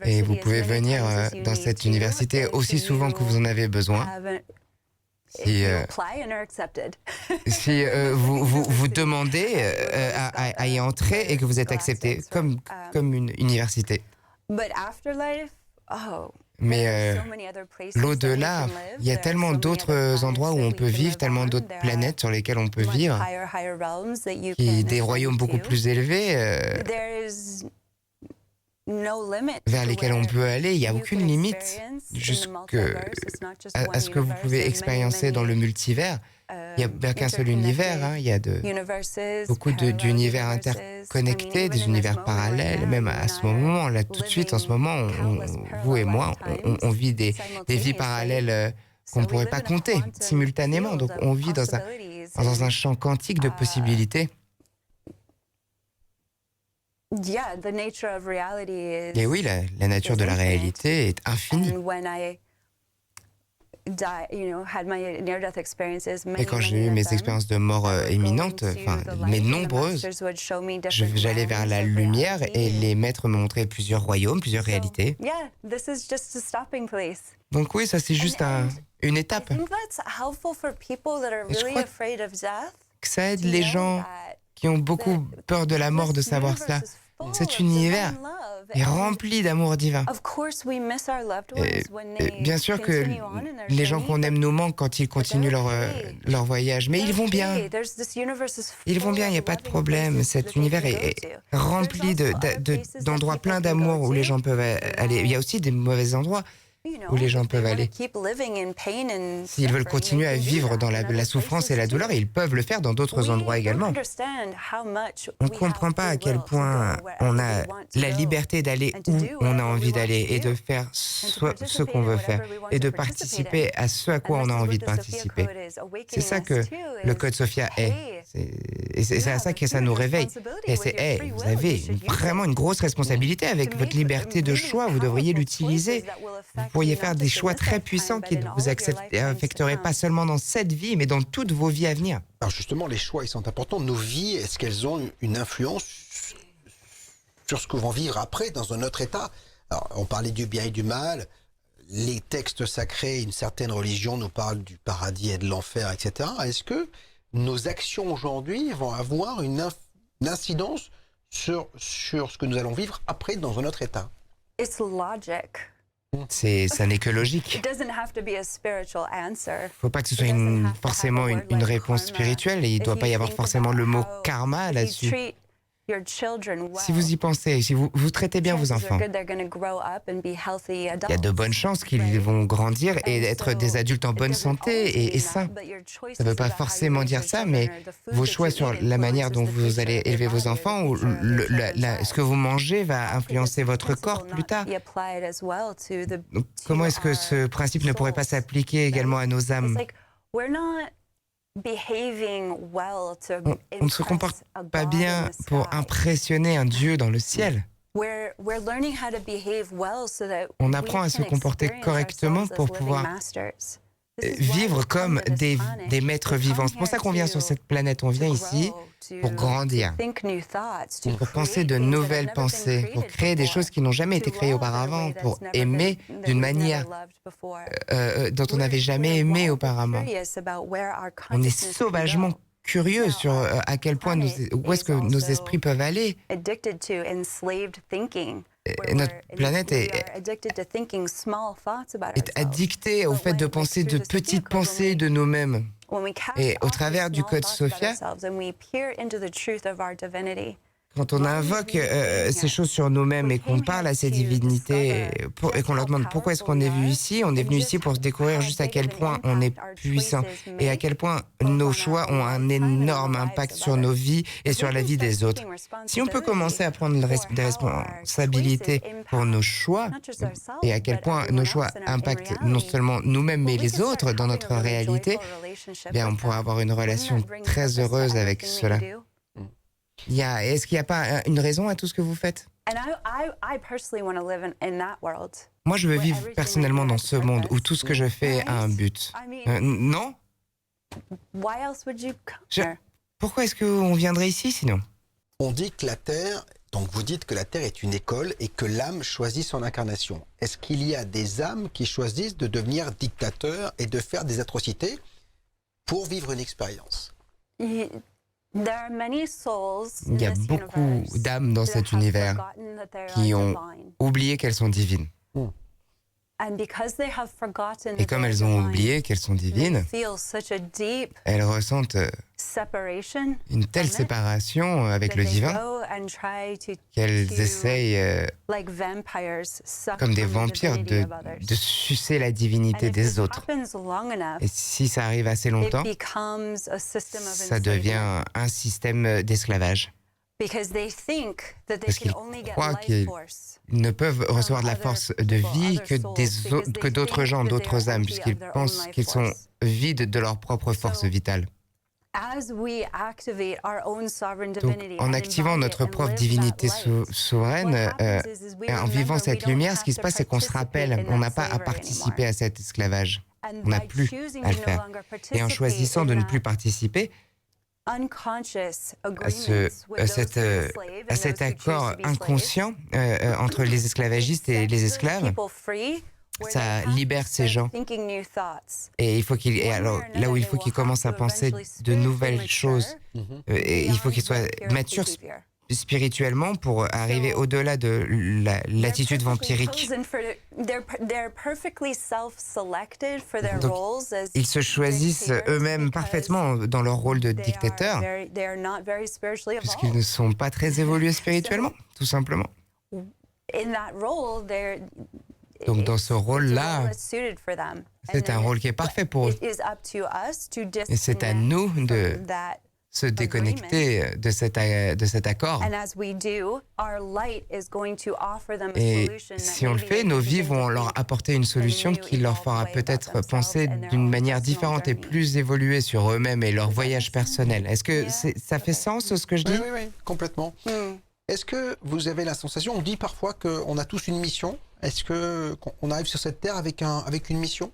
Et vous pouvez venir dans cette université aussi souvent que vous en avez besoin. Si vous demandez à y entrer et que vous êtes accepté comme une université. Mais l'au-delà, il y a tellement d'autres endroits où on peut vivre, tellement d'autres planètes sur lesquelles on peut vivre, des royaumes beaucoup plus élevés vers lesquels on peut aller. Il n'y a aucune limite à ce que vous pouvez expériencer dans le multivers. Il n'y a qu'un seul univers, il y a beaucoup d'univers interconnectés, des univers parallèles, même à ce moment, là tout de suite, en ce moment, vous et moi, on vit des vies parallèles qu'on ne pourrait pas compter simultanément. Donc on vit dans un champ quantique de possibilités. Et oui, la nature de la réalité est infinie. Et quand j'ai eu mes expériences de mort imminente, mais nombreuses, j'allais vers la lumière et les maîtres me montraient plusieurs royaumes, plusieurs réalités. Donc oui, ça c'est juste une étape. Et je crois que ça aide les gens qui ont beaucoup peur de la mort de savoir ça. Cet univers est rempli d'amour divin. Et bien sûr que les gens qu'on aime nous manquent quand ils continuent leur voyage, mais ils vont bien. Ils vont bien, il n'y a pas de problème. Cet univers est rempli d'endroits pleins d'amour où les gens peuvent aller. Il y a aussi des mauvais endroits où les gens peuvent aller. S'ils veulent continuer à vivre dans la souffrance et la douleur, ils peuvent le faire dans d'autres endroits également. On ne comprend pas à quel point on a la liberté d'aller où on a envie d'aller et de faire ce qu'on veut faire et de participer à ce à quoi on a envie de participer. C'est ça que le Code Sophia est. Et c'est à ça que ça nous réveille. Et c'est, vous avez vraiment une grosse responsabilité avec votre liberté de choix. Vous devriez l'utiliser. Vous pourriez faire des choix très puissants qui ne vous affecteraient pas seulement dans cette vie, mais dans toutes vos vies à venir. Alors justement, les choix, ils sont importants. Nos vies, est-ce qu'elles ont une influence sur ce qu'on va vivre après, dans un autre état? Alors, on parlait du bien et du mal. Les textes sacrés, une certaine religion nous parle du paradis et de l'enfer, etc. Est-ce que nos actions aujourd'hui vont avoir une incidence sur ce que nous allons vivre après dans un autre état? Ça n'est que logique. Il ne faut pas que ce soit forcément une réponse spirituelle et il ne doit pas y avoir forcément le mot karma là-dessus. Si vous y pensez, si vous traitez bien vos enfants, il y a de bonnes chances qu'ils vont grandir et être des adultes en bonne santé et sains. Ça ne veut pas forcément dire ça, mais vos choix sur la manière dont vous allez élever vos enfants ou ce que vous mangez va influencer votre corps plus tard. Donc, comment est-ce que ce principe ne pourrait pas s'appliquer également à nos âmes? On ne se comporte pas bien pour impressionner un Dieu dans le ciel. On apprend à se comporter correctement pour pouvoir vivre comme des maîtres vivants. C'est pour ça qu'on vient sur cette planète. On vient ici pour grandir, pour penser de nouvelles pensées, pour créer des choses qui n'ont jamais été créées auparavant, pour aimer d'une manière dont on n'avait jamais aimé auparavant. On est sauvagement curieux sur à quel point où est-ce que nos esprits peuvent aller. Et notre planète est addictée au fait de penser de petites pensées de nous-mêmes. Et au travers du Code Sophia, quand on invoque ces choses sur nous-mêmes et qu'on parle à ces divinités et qu'on leur demande pourquoi est-ce qu'on est venu ici, on est venu ici pour se découvrir juste à quel point on est puissant et à quel point nos choix ont un énorme impact sur nos vies et sur la vie des autres. Si on peut commencer à prendre des responsabilités pour nos choix et à quel point nos choix impactent non seulement nous-mêmes mais les autres dans notre réalité, bien on pourra avoir une relation très heureuse avec cela. Est-ce qu'il n'y a pas une raison à tout ce que vous faites? Moi, je veux vivre personnellement dans ce monde où tout ce que je fais a un but. Non? Pourquoi est-ce qu'on viendrait ici sinon? On dit que la Terre, donc vous dites que la Terre est une école et que l'âme choisit son incarnation. Est-ce qu'il y a des âmes qui choisissent de devenir dictateurs et de faire des atrocités pour vivre une expérience? Il y a beaucoup d'âmes dans cet univers qui ont oublié qu'elles sont divines. Et comme elles ont oublié qu'elles sont divines, elles ressentent une telle séparation avec le divin qu'elles essayent, comme des vampires, de sucer la divinité des autres. Et si ça arrive assez longtemps, ça devient un système d'esclavage. Parce qu'ils croient qu'ils ne peuvent recevoir de la force de vie que d'autres gens, d'autres âmes, puisqu'ils pensent qu'ils sont vides de leur propre force vitale. Donc, en activant notre propre divinité souveraine, en vivant cette lumière, ce qui se passe, c'est qu'on se rappelle, on n'a pas à participer à cet esclavage. On n'a plus à le faire. Et en choisissant de ne plus participer à cet accord inconscient entre les esclavagistes et les esclaves, ça libère ces gens. Et alors, là où il faut qu'ils commencent à penser de nouvelles choses, et il faut qu'ils soient matures spirituellement pour arriver au-delà de l'attitude vampirique. Donc, ils se choisissent eux-mêmes parfaitement dans leur rôle de dictateur, puisqu'ils ne sont pas très évolués spirituellement, tout simplement. Donc dans ce rôle-là, c'est un rôle qui est parfait pour eux. Et c'est à nous de se déconnecter de cet accord. Et si on le fait, nos vies vont leur apporter une solution qui leur fera peut-être penser d'une manière différente et plus évoluée sur eux-mêmes et leur voyage personnel. Est-ce que ça fait sens ce que je dis? Oui, complètement. Est-ce que vous avez la sensation, on dit parfois qu'on a tous une mission, est-ce qu'on arrive sur cette terre avec une mission?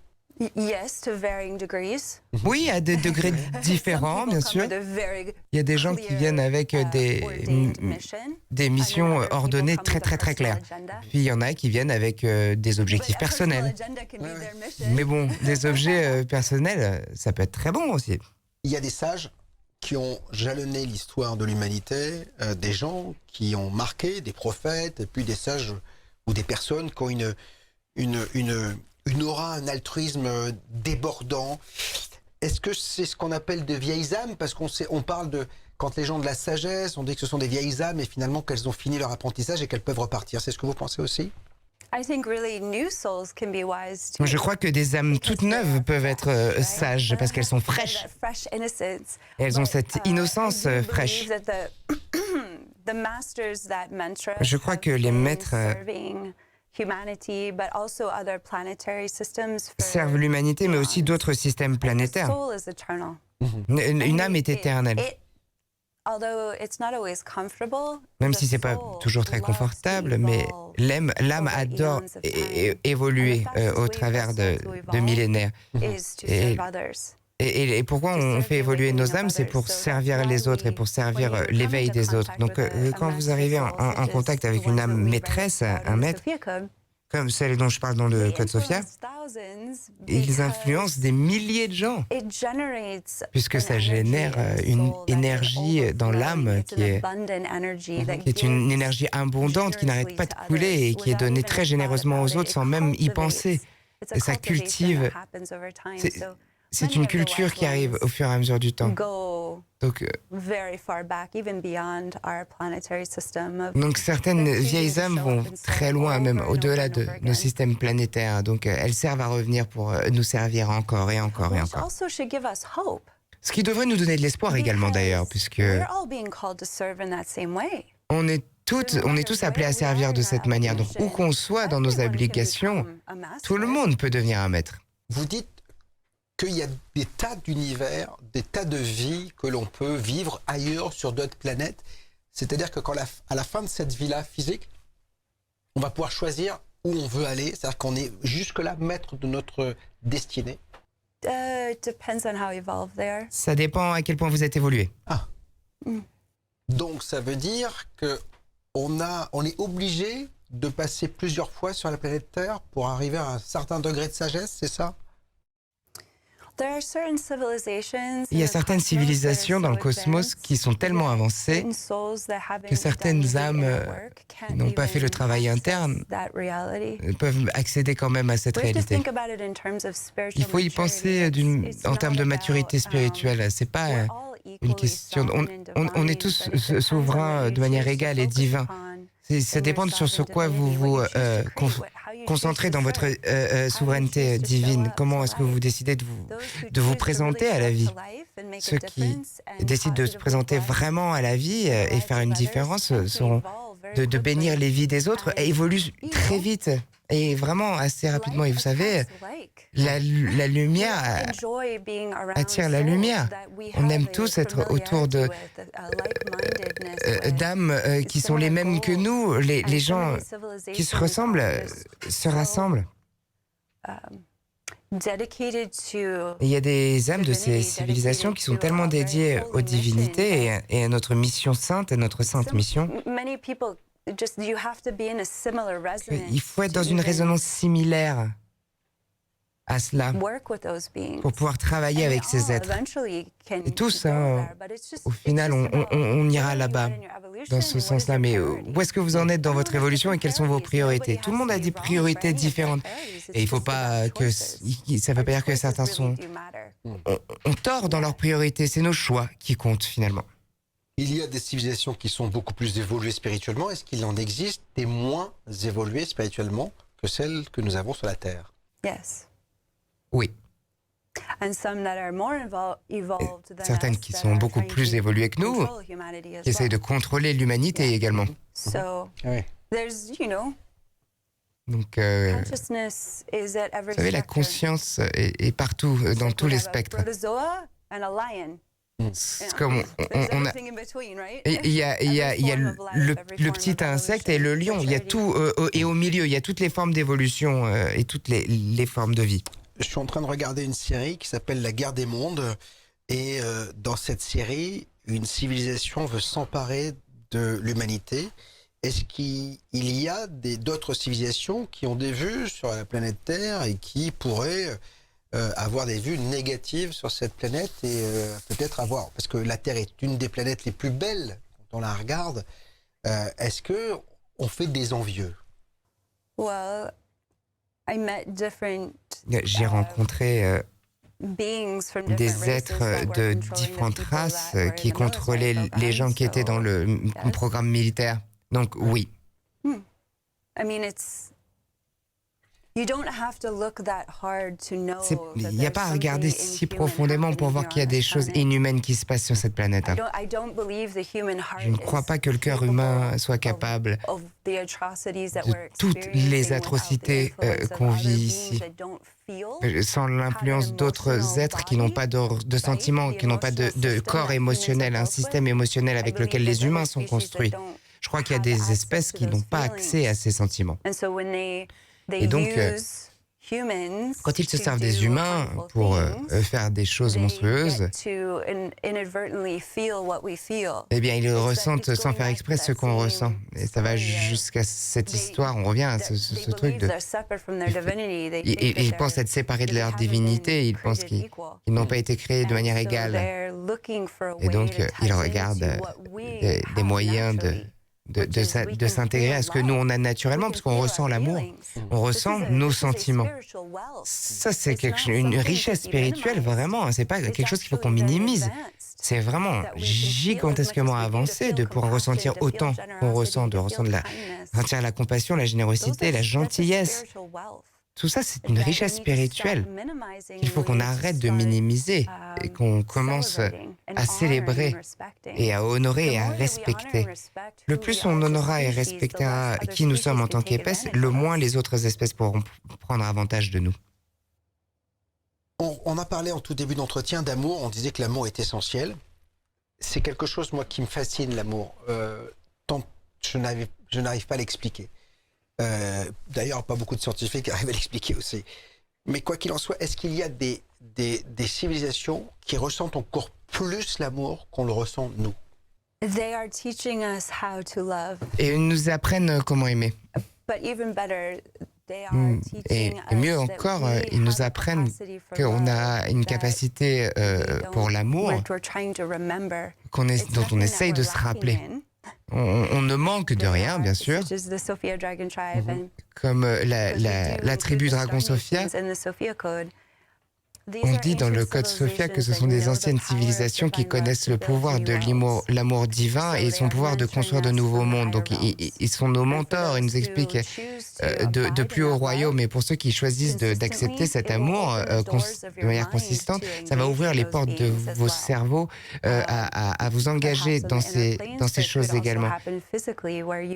Yes, to varying degrees. Oui, à des degrés différents, bien sûr. Il y a des gens qui viennent avec des missions ordonnées très, très, très claires. Puis il y en a qui viennent avec des objectifs personnels. Mais bon, des objets personnels, ça peut être très bon aussi. Il y a des sages qui ont jalonné l'histoire de l'humanité, des gens qui ont marqué, des prophètes, et puis des sages ou des personnes qui ont une aura, un altruisme débordant. Est-ce que c'est ce qu'on appelle de vieilles âmes? Parce qu'on parle de, quand les gens de la sagesse, on dit que ce sont des vieilles âmes et finalement qu'elles ont fini leur apprentissage et qu'elles peuvent repartir. C'est ce que vous pensez aussi? Je crois que des âmes toutes neuves peuvent être sages parce qu'elles sont fraîches. Et elles ont cette innocence fraîche. Je crois que les maîtres servent l'humanité, mais aussi d'autres systèmes planétaires. Une âme est éternelle. Même si ce n'est pas toujours très confortable, mais l'âme adore évoluer au travers de millénaires. Et pourquoi on fait évoluer nos âmes? C'est pour servir les autres et pour servir l'éveil des autres. Donc quand vous arrivez en contact avec une âme maîtresse, un maître, comme celle dont je parle dans le Code Sophia, ils influencent des milliers de gens, puisque ça génère une énergie dans l'âme qui est une énergie abondante, qui n'arrête pas de couler et qui est donnée très généreusement aux autres sans même y penser. Et ça cultive. C'est une culture qui arrive au fur et à mesure du temps. Donc certaines vieilles âmes vont très loin, même au-delà de nos systèmes planétaires. Donc elles servent à revenir pour nous servir encore et encore et encore. Ce qui devrait nous donner de l'espoir également d'ailleurs, puisque on est tous appelés à servir de cette manière. Donc où qu'on soit dans nos obligations, tout le monde peut devenir un maître. Vous dites qu'il y a des tas d'univers, des tas de vies que l'on peut vivre ailleurs sur d'autres planètes. C'est-à-dire que à la fin de cette vie-là physique, on va pouvoir choisir où on veut aller. C'est-à-dire qu'on est jusque-là maître de notre destinée. Ça dépend à quel point vous êtes évolué. Donc ça veut dire qu'on est obligé de passer plusieurs fois sur la planète Terre pour arriver à un certain degré de sagesse, c'est ça? Il y a certaines civilisations dans le cosmos qui sont tellement avancées que certaines âmes qui n'ont pas fait le travail interne peuvent accéder quand même à cette réalité. Il faut y penser en termes de maturité spirituelle. C'est pas une question. On est tous souverains de manière égale et divins. Ça dépend sur ce quoi vous vous concentrez dans votre souveraineté divine. Comment est-ce que vous décidez de vous présenter à la vie? Ceux qui décident de se présenter vraiment à la vie et faire une différence seront de bénir les vies des autres et évoluent très vite et vraiment assez rapidement. Et vous savez, la lumière attire la lumière. On aime tous être autour d'âmes qui sont les mêmes que nous. Les gens qui se ressemblent se rassemblent. Il y a des âmes de ces civilisations qui sont tellement dédiées aux divinités et à notre mission sainte, à notre sainte mission. Il faut être dans une résonance similaire à cela pour pouvoir travailler avec ces êtres. Et tous, au final, on ira là-bas, dans ce sens-là. Mais où est-ce que vous en êtes dans votre évolution et quelles sont vos priorités? Tout le monde a des priorités différentes. Et il ne faut pas que... Ça ne veut pas dire que certains ont tort dans leurs priorités. C'est nos choix qui comptent, finalement. Il y a des civilisations qui sont beaucoup plus évoluées spirituellement. Est-ce qu'il en existe des moins évoluées spirituellement que celles que nous avons sur la Terre? Yes. Oui. Certaines qui sont beaucoup plus évoluées que nous, qui essayent de contrôler l'humanité également. Oui. Donc, vous savez, la conscience est partout, dans tous les spectres. Comme on a, il y a le petit insecte et le lion. Il y a tout, et au milieu, il y a toutes les formes d'évolution et toutes les formes de vie. Je suis en train de regarder une série qui s'appelle La Guerre des Mondes. Et dans cette série, une civilisation veut s'emparer de l'humanité. Est-ce qu'il y a d'autres civilisations qui ont des vues sur la planète Terre et qui pourraient avoir des vues négatives sur cette planète et peut-être avoir... Parce que la Terre est une des planètes les plus belles quand on la regarde. Est-ce qu'on fait des envieux? J'ai rencontré des êtres de différentes races qui contrôlaient les gens qui étaient dans le programme militaire. Donc oui. Il n'y a pas à regarder si profondément pour voir qu'il y a des choses inhumaines qui se passent sur cette planète. Je ne crois pas que le cœur humain soit capable de toutes les atrocités qu'on vit ici, sans l'influence d'autres êtres qui n'ont pas de sentiments, qui n'ont pas de corps émotionnel, un système émotionnel avec lequel les humains sont construits. Je crois qu'il y a des espèces qui n'ont pas accès à ces sentiments. Et donc, quand ils se servent des humains pour faire des choses monstrueuses, eh bien, ils ressentent sans faire exprès ce qu'on ressent. Et ça va jusqu'à cette histoire, on revient à ce truc de... Ils pensent être séparés de leur divinité, ils pensent qu'ils n'ont pas été créés de manière égale. Et donc, ils regardent des moyens de s'intégrer à ce que nous on a naturellement, parce qu'on ressent l'amour, on ressent nos sentiments. Ça, c'est une richesse spirituelle, vraiment. C'est pas quelque chose qu'il faut qu'on minimise. C'est vraiment gigantesquement avancé de pouvoir ressentir autant qu'on ressent, de ressentir la compassion, la générosité, la gentillesse. Tout ça, c'est une richesse spirituelle qu'il faut qu'on arrête de minimiser et qu'on commence à célébrer et à honorer et à respecter. Le plus on honorera et respectera qui nous sommes en tant qu'espèce, le moins les autres espèces pourront prendre avantage de nous. On a parlé en tout début d'entretien d'amour, on disait que l'amour est essentiel. C'est quelque chose, moi, qui me fascine, l'amour. Tant je n'arrive pas à l'expliquer. D'ailleurs, pas beaucoup de scientifiques arrivent à l'expliquer aussi. Mais quoi qu'il en soit, est-ce qu'il y a des civilisations qui ressentent encore plus l'amour qu'on le ressent nous? Et ils nous apprennent comment aimer. Et mieux encore, ils nous apprennent qu'on a une capacité pour l'amour dont on essaye de se rappeler. On ne manque de rien, bien sûr. Comme la tribu Dragon Sophia, on dit dans le Code Sophia que ce sont des anciennes civilisations qui connaissent le pouvoir de l'amour divin et son pouvoir de construire de nouveaux mondes. Donc, ils sont nos mentors. Ils nous expliquent de plus haut royaume. Et pour ceux qui choisissent d'accepter cet amour de manière consistante, ça va ouvrir les portes de vos cerveaux à vous engager dans ces choses également.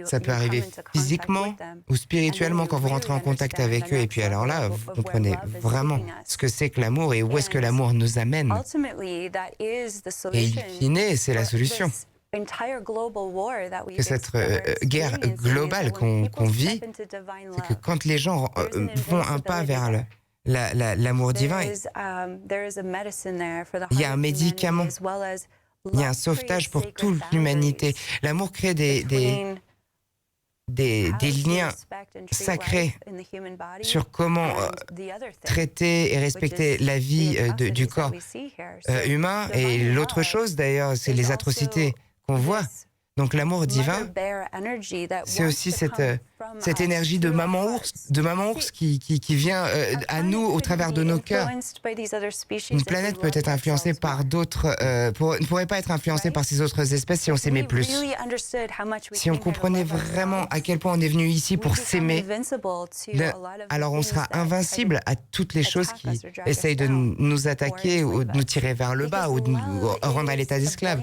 Ça peut arriver physiquement ou spirituellement quand vous rentrez en contact avec eux. Et puis alors là, vous comprenez vraiment ce que c'est que l'amour et où est-ce que l'amour nous amène. Et in fine, c'est la solution. Que cette guerre globale qu'on vit, c'est que quand les gens font un pas vers l'amour divin. Il y a un médicament, il y a un sauvetage pour toute l'humanité. L'amour crée des liens sacrés sur comment traiter et respecter la vie du corps humain. Et l'autre chose, d'ailleurs, c'est les atrocités qu'on voit. Donc l'amour divin, c'est aussi cette énergie de maman ours qui vient à nous au travers de nos cœurs. Une planète peut être influencée par d'autres, ne pourrait pas être influencée par ces autres espèces si on s'aimait plus. Si on comprenait vraiment à quel point on est venu ici pour s'aimer, alors on sera invincible à toutes les choses qui essayent de nous attaquer ou de nous tirer vers le bas ou de nous rendre à l'état d'esclave.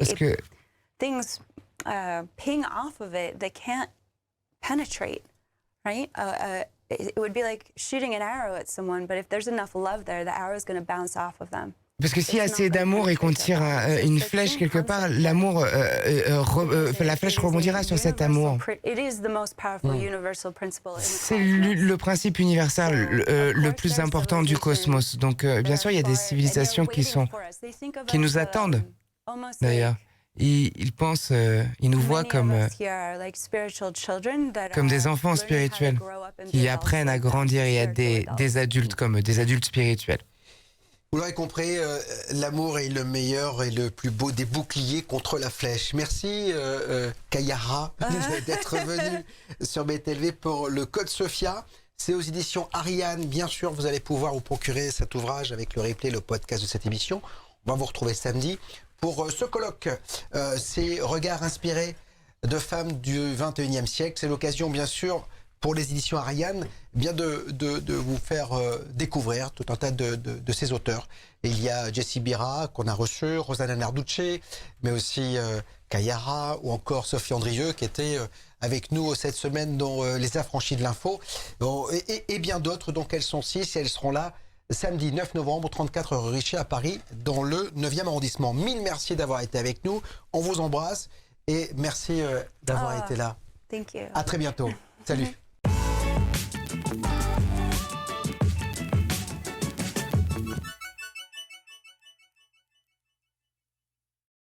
Parce que things ping off of it that can't penetrate, right? It would be like shooting an arrow at someone, but if there's enough love there, the arrow is going to bounce off of them. Parce que s'il y a assez d'amour et qu'on tire une flèche quelque part, l'amour, la flèche rebondira sur cet amour. C'est le principe universel le plus important du cosmos. Donc, bien sûr, il y a des civilisations qui nous attendent, d'ailleurs. Ils pensent, ils nous voient comme des enfants spirituels qui apprennent à grandir et à être des adultes, comme des adultes spirituels. Vous l'aurez compris, l'amour est le meilleur et le plus beau des boucliers contre la flèche. Merci Kayara d'être venue sur BTLV pour le Code Sophia. C'est aux éditions Ariane. Bien sûr, vous allez pouvoir vous procurer cet ouvrage avec le replay, le podcast de cette émission. On va vous retrouver samedi pour ce colloque. Ces regards inspirés de femmes du 21e siècle. C'est l'occasion, bien sûr, pour les éditions Ariane, bien de vous faire découvrir tout un tas de ces auteurs. Et il y a Jessie Bira, qu'on a reçu, Rosanna Narducci, mais aussi Kayara, ou encore Sophie Andrieux, qui était avec nous cette semaine dans Les Affranchis de l'Info. Bon, et bien d'autres, donc elles sont 6 et elles seront là samedi 9 novembre, 34 rue Richer à Paris, dans le 9e arrondissement. Mille merci d'avoir été avec nous. On vous embrasse et merci d'avoir été là. Thank you. À très bientôt. Salut.